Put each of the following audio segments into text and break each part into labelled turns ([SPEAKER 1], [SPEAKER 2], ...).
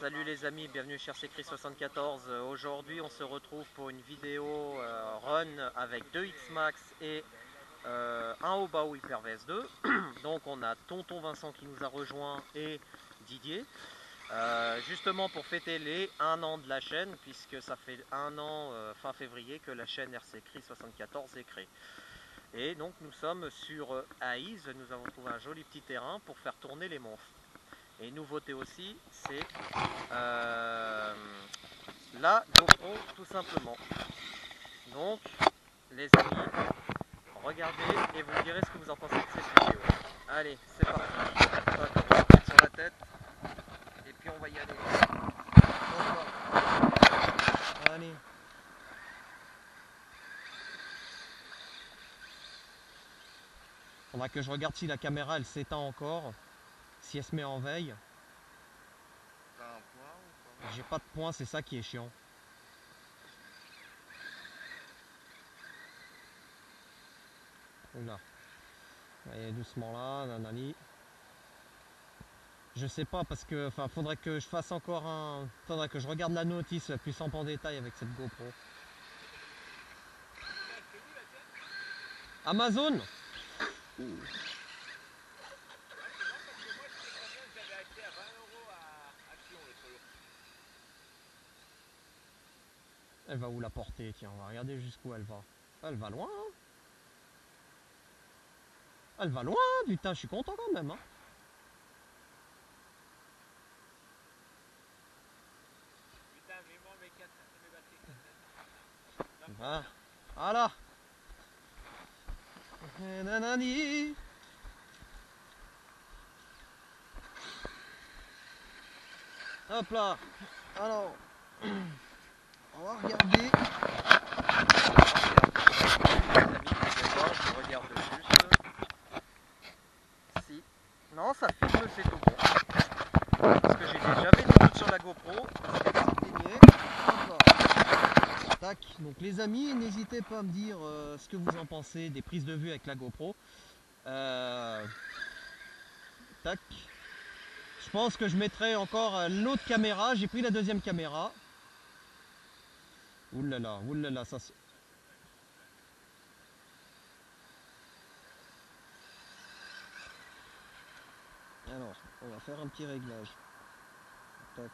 [SPEAKER 1] Salut les amis, bienvenue chez RCCris74. Aujourd'hui on se retrouve pour une vidéo run avec 2 X-Max et un Obao Hyper VS2. Donc on a Tonton Vincent qui nous a rejoint et Didier. Justement pour fêter les 1 an de la chaîne, puisque ça fait 1 an fin février que la chaîne RCCris74 est créée. Et donc nous sommes sur Aïs, nous avons trouvé un joli petit terrain pour faire tourner les monstres. Et nouveauté aussi, c'est la GoPro tout simplement. Donc les amis, regardez et vous me direz ce que vous en pensez de cette vidéo. Allez, c'est parti. On va mettre sur la tête et puis on va y aller. Allez. Faudra que je regarde si la caméra elle s'éteint encore, si elle se met en veille.
[SPEAKER 2] T'as un point ou pas?
[SPEAKER 1] J'ai pas de point, c'est ça qui est chiant. Oula. Allez, doucement là, nanani. Je sais pas parce que faudrait que je fasse encore un. Faudrait que je regarde la notice plus en détail avec cette GoPro. Amazon. Elle va où la porter? Tiens, on va regarder jusqu'où elle va. Elle va loin, hein. Elle va loin, putain, je suis content quand même, hein. Voilà. Nanani. Hop là. Alors, on va regarder. Je regarde juste. Si. Non, ça filme, c'est tout bon. Parce que j'ai déjà fait des trucs sur la GoPro. Tac. Donc les amis, n'hésitez pas à me dire ce que vous en pensez des prises de vue avec la GoPro. Tac. Je pense que je mettrai encore l'autre caméra. J'ai pris la deuxième caméra. Oulala, ça se... Alors, on va faire un petit réglage. Tac.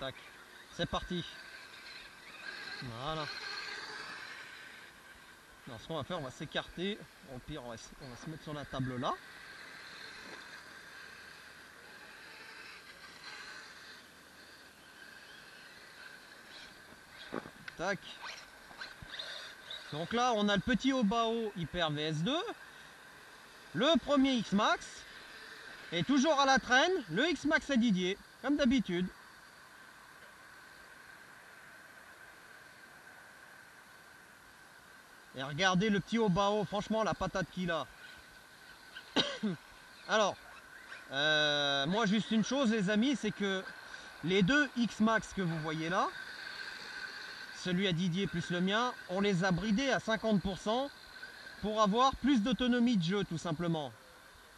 [SPEAKER 1] Tac. C'est parti. Voilà. Alors, ce qu'on va faire, on va s'écarter. Au pire, on va se mettre sur la table là. Tac. Donc là, on a le petit Obao Hyper VS2. Le premier X-Max. Et toujours à la traîne, le X-Max à Didier. Comme d'habitude. Et regardez le petit Obao, franchement la patate qu'il a. Alors, moi juste une chose les amis, c'est que les deux X-Max que vous voyez là, celui à Didier plus le mien, on les a bridés à 50% pour avoir plus d'autonomie de jeu tout simplement.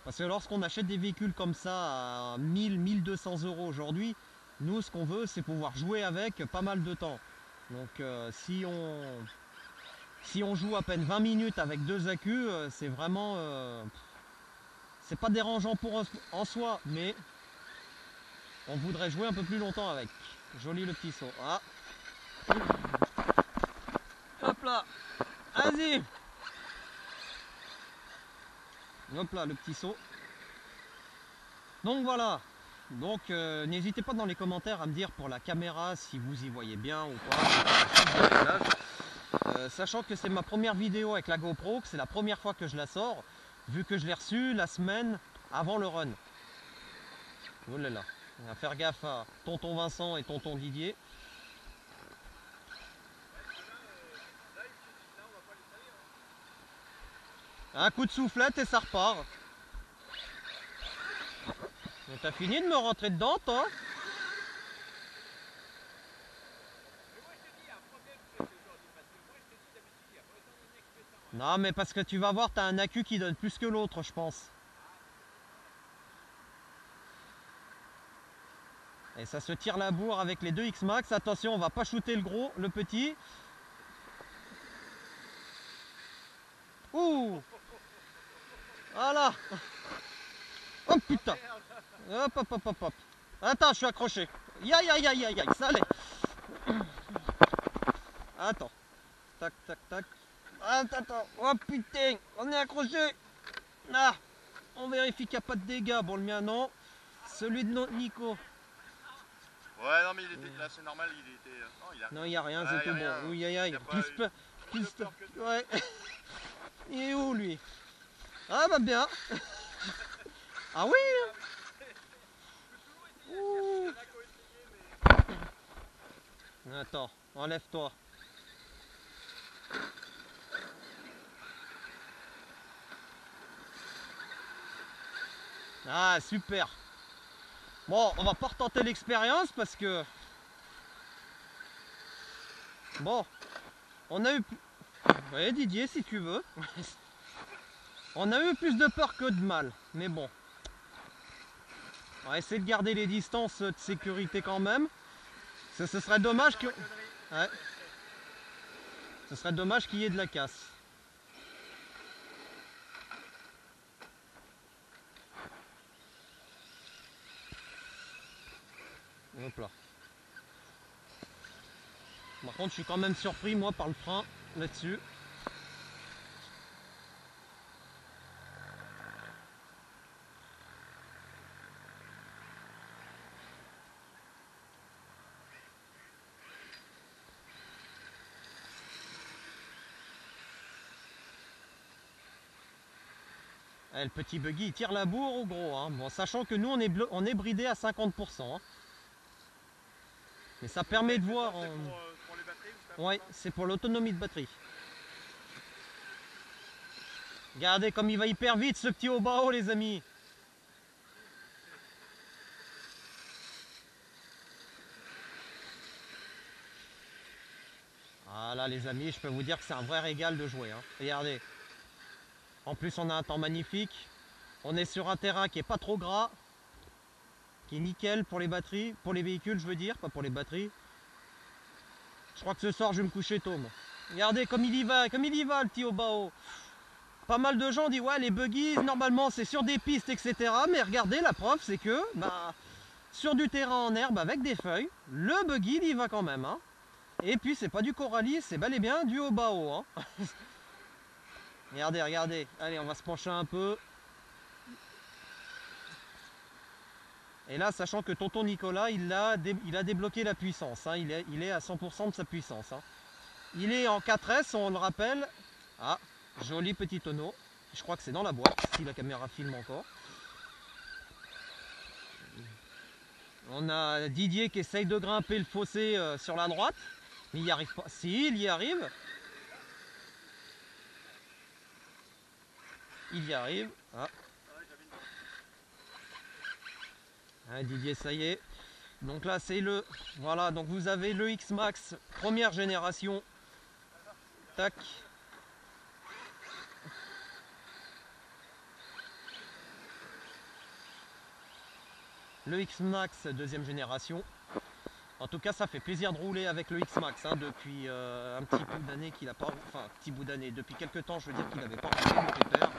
[SPEAKER 1] Parce que lorsqu'on achète des véhicules comme ça à 1000-1200 euros aujourd'hui, nous ce qu'on veut c'est pouvoir jouer avec pas mal de temps. Donc si on joue à peine 20 minutes avec deux accus, c'est vraiment... c'est pas dérangeant en soi, mais on voudrait jouer un peu plus longtemps avec. Joli le petit saut. Ah. Hop là. Vas-y. Hop là, le petit saut. Donc voilà. Donc n'hésitez pas dans les commentaires à me dire pour la caméra si vous y voyez bien ou pas. Sachant que c'est ma première vidéo avec la GoPro, que c'est la première fois que je la sors, vu que je l'ai reçue la semaine avant le run. Oh là là, on va faire gaffe à tonton Vincent et tonton Didier. Un coup de soufflette et ça repart. T'as fini de me rentrer dedans, toi? Non, mais parce que tu vas voir, tu as un accu qui donne plus que l'autre, je pense. Et ça se tire la bourre avec les deux X-Max. Attention, on va pas shooter le gros, le petit. Ouh! Voilà! Oh putain! Hop, hop, hop, hop, hop. Attends, je suis accroché. Aïe, aïe, aïe, aïe, aïe, ça allait. Attends. Tac, tac, tac. Attends. Oh putain, on est accroché. Ah, on vérifie qu'il n'y a pas de dégâts. Bon, le mien, non. Celui de Nico.
[SPEAKER 2] Ouais, non, mais il était là, c'est normal, il était.
[SPEAKER 1] Non, il n'y a rien,
[SPEAKER 2] Ouais,
[SPEAKER 1] c'est tout
[SPEAKER 2] rien.
[SPEAKER 1] bon. Oui, aïe, aïe. Plus peur. Ouais. Il est où, lui? Ah, bah bien. Ah oui. Ouh. Attends, enlève-toi. Ah, super. Bon, on va pas retenter l'expérience parce que... Bon, on a eu... Ouais, Didier, si tu veux. On a eu plus de peur que de mal, mais bon. On va essayer de garder les distances de sécurité quand même. Ce serait dommage que... Ouais. Ce serait dommage qu'il y ait de la casse. Hop là. Par contre, je suis quand même surpris, moi, par le frein là-dessus. Le petit buggy il tire la bourre au gros, hein. Bon, sachant que nous on est bridé à 50%. Hein. Mais ça permet de voir.
[SPEAKER 2] Pour les batteries ou
[SPEAKER 1] ouais, c'est pour l'autonomie de batterie. Regardez comme il va hyper vite ce petit Obao, les amis. Voilà les amis, je peux vous dire que c'est un vrai régal de jouer. Hein. Regardez. En plus on a un temps magnifique. On est sur un terrain qui est pas trop gras. Qui est nickel pour les batteries. Pour les véhicules je veux dire, pas pour les batteries. Je crois que ce soir je vais me coucher tôt moi. Regardez comme il y va le petit Obao. Pas mal de gens disent ouais les buggies normalement c'est sur des pistes etc. Mais regardez la preuve c'est que bah, sur du terrain en herbe avec des feuilles, le buggy il y va quand même. Hein. Et puis c'est pas du Coralis, c'est bel et bien du Obao. Hein. Regardez, regardez. Allez on va se pencher un peu. Et là sachant que tonton Nicolas il a débloqué la puissance. Hein. Il est à 100% de sa puissance. Hein. Il est en 4S on le rappelle. Ah, joli petit tonneau. Je crois que c'est dans la boîte, si la caméra filme encore. On a Didier qui essaye de grimper le fossé sur la droite. Mais il n'y arrive pas. Si, il y arrive. Il y arrive. Ah. Ah, Didier, ça y est. Donc là, c'est le... Voilà, donc vous avez le X-Max première génération. Tac. Le X-Max deuxième génération. En tout cas ça fait plaisir de rouler avec le X-Max hein, depuis un petit bout d'année qu'il a pas... Enfin un petit bout d'année, depuis quelques temps je veux dire qu'il n'avait pas roulé le pépère.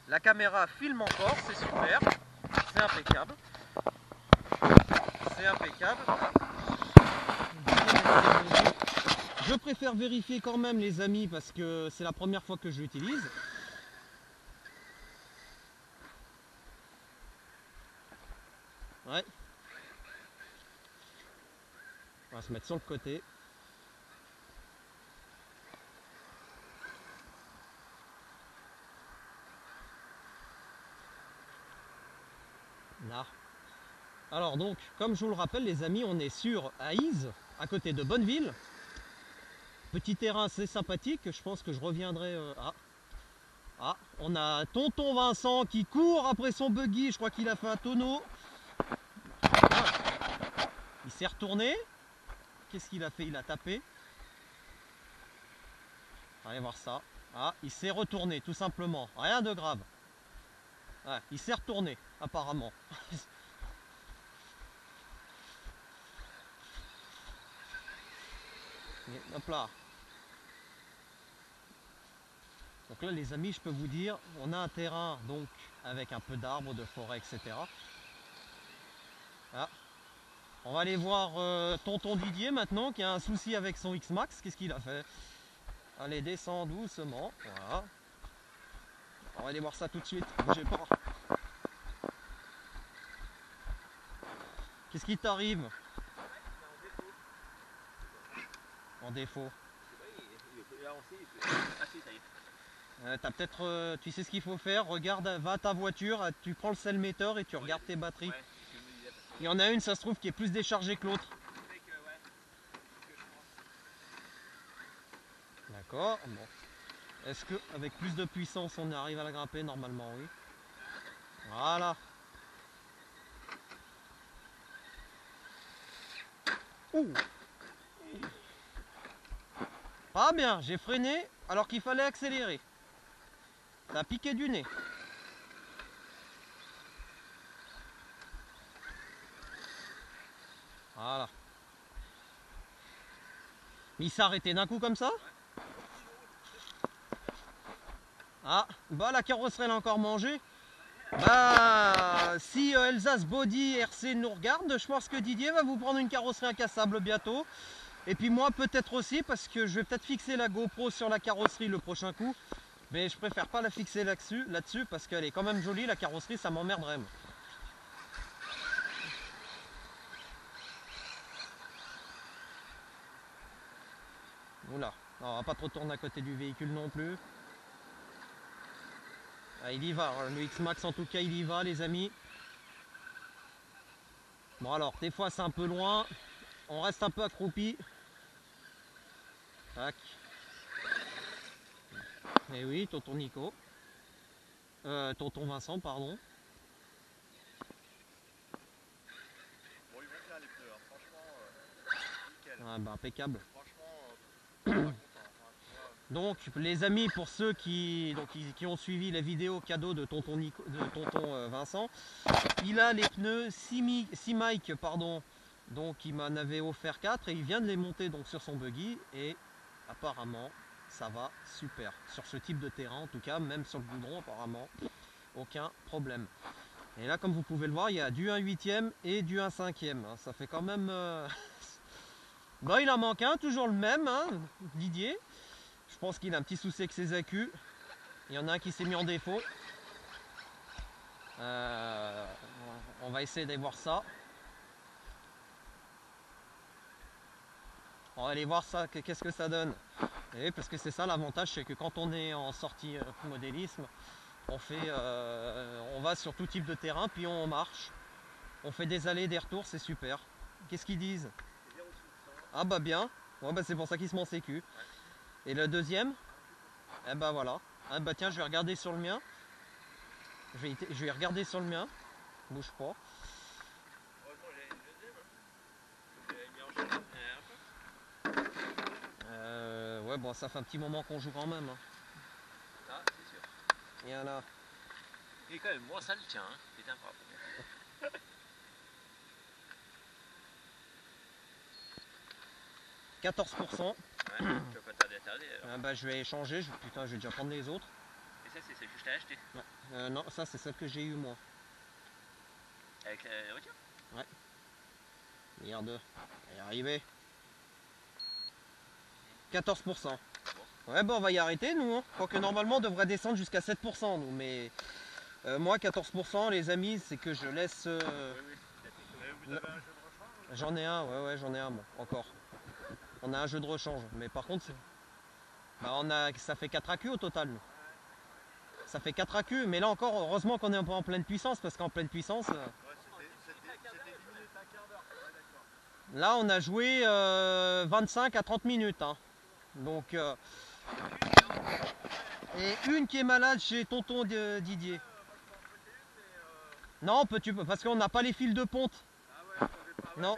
[SPEAKER 1] La caméra filme encore, c'est super, c'est impeccable. C'est impeccable. Je préfère vérifier quand même les amis parce que c'est la première fois que je l'utilise. Ouais. On va se mettre sur le côté. Là. Alors donc, comme je vous le rappelle les amis, on est sur Aïs, à côté de Bonneville. Petit terrain assez sympathique, je pense que je reviendrai... Ah, on a tonton Vincent qui court après son buggy, je crois qu'il a fait un tonneau. Ah. Il s'est retourné. qu'est-ce qu'il a fait? Il a tapé. Allez voir ça. Ah, il s'est retourné, tout simplement. Rien de grave. Ouais, il s'est retourné, apparemment. Et hop là. Donc là, les amis, je peux vous dire, on a un terrain donc avec un peu d'arbres, de forêt, etc. Ah. On va aller voir tonton Didier maintenant qui a un souci avec son X-Max. Qu'est-ce qu'il a fait? Allez, descends doucement. Voilà. On va aller voir ça tout de suite. Bougez pas. Qu'est-ce qui t'arrive? En défaut. T'as peut-être, tu sais ce qu'il faut faire. Regarde, va à ta voiture, tu prends le selmetteur et tu regardes tes batteries. Il y en a une, ça se trouve, qui est plus déchargée que l'autre. D'accord. Bon. Est-ce que avec plus de puissance, on arrive à la grimper? Normalement, oui. Voilà. Ouh. Pas bien, j'ai freiné alors qu'il fallait accélérer. Ça a piqué du nez. Voilà. Mais il s'est arrêté d'un coup comme ça? Ah, bah la carrosserie elle a encore mangé. Bah, si Elsace Body RC nous regarde, je pense que Didier va vous prendre une carrosserie incassable bientôt. Et puis moi peut-être aussi, parce que je vais peut-être fixer la GoPro sur la carrosserie le prochain coup. Mais je préfère pas la fixer là-dessus parce qu'elle est quand même jolie, la carrosserie, ça m'emmerderait. Oula, on va pas trop tourner à côté du véhicule non plus. Ah, il y va, le X-Max en tout cas il y va les amis. Bon alors, des fois c'est un peu loin, on reste un peu accroupi. Tac. Et oui, tonton Nico. Tonton Vincent, pardon.
[SPEAKER 2] Bon, ils vont bien les pneus, hein. Franchement, nickel.
[SPEAKER 1] Ah, bah, impeccable.
[SPEAKER 2] Franchement,
[SPEAKER 1] Donc les amis, pour ceux qui ont suivi la vidéo cadeau de tonton, Vincent, il a les pneus 6 Mike, pardon, donc il m'en avait offert 4 et il vient de les monter donc sur son buggy et apparemment ça va super. Sur ce type de terrain en tout cas, même sur le goudron apparemment, aucun problème. Et là comme vous pouvez le voir, il y a du 1/8e et du 1/5e, hein. Ça fait quand même... Bon, il en manque un, toujours le même, hein, Didier. Je pense qu'il a un petit souci avec ses accus. Il y en a un qui s'est mis en défaut. On va essayer d'aller voir ça. On va aller voir ça, qu'est-ce que ça donne. Et parce que c'est ça l'avantage, c'est que quand on est en sortie modélisme, on va sur tout type de terrain, puis on marche. On fait des allers, des retours, c'est super. Qu'est-ce qu'ils disent? Ah bah bien. Ouais, bah c'est pour ça qu'ils se m'en sécu. Et le deuxième? Eh ben voilà. Ah bah tiens, je vais regarder sur le mien. Je vais regarder sur le mien. Bouge pas. Ouais, bon, ça fait un petit moment qu'on joue quand même. Hein.
[SPEAKER 3] Ah, c'est sûr.
[SPEAKER 1] Il y en a.
[SPEAKER 3] Et quand même, moi ça le tient. Hein. Putain, bravo.
[SPEAKER 1] 14%.
[SPEAKER 3] Ouais, tu vas pas tarder à tarder alors.
[SPEAKER 1] Ah bah je vais échanger. Putain, je vais déjà prendre les autres.
[SPEAKER 3] Et ça, c'est celle que je t'ai acheté.
[SPEAKER 1] Ouais. Non, ça c'est celle que j'ai eu moi.
[SPEAKER 3] Avec la voiture?
[SPEAKER 1] Ouais. Merde. Elle est arrivée. 14%. Ouais, bon, on va y arrêter, nous. Hein. Quoique normalement, on devrait descendre jusqu'à 7%, nous. Mais moi, 14%, les amis, c'est que je laisse...
[SPEAKER 2] oui. Vous avez un jeu de rechange?
[SPEAKER 1] J'en ai un, ouais, j'en ai un, bon, encore. On a un jeu de rechange. Mais par contre, bah, ça fait 4 AQ au total, nous. Ça fait 4 AQ, mais là encore, heureusement qu'on est pas en pleine puissance, parce qu'en pleine puissance...
[SPEAKER 2] Ouais, c'était 10 minutes, un quart d'heure. Ouais, d'accord.
[SPEAKER 1] Là, on a joué 25 à 30 minutes. Hein. Donc, et une qui est malade chez tonton Didier. Non, parce qu'on n'a pas les fils de ponte.
[SPEAKER 2] Ah ouais, je savais pas.
[SPEAKER 1] Non.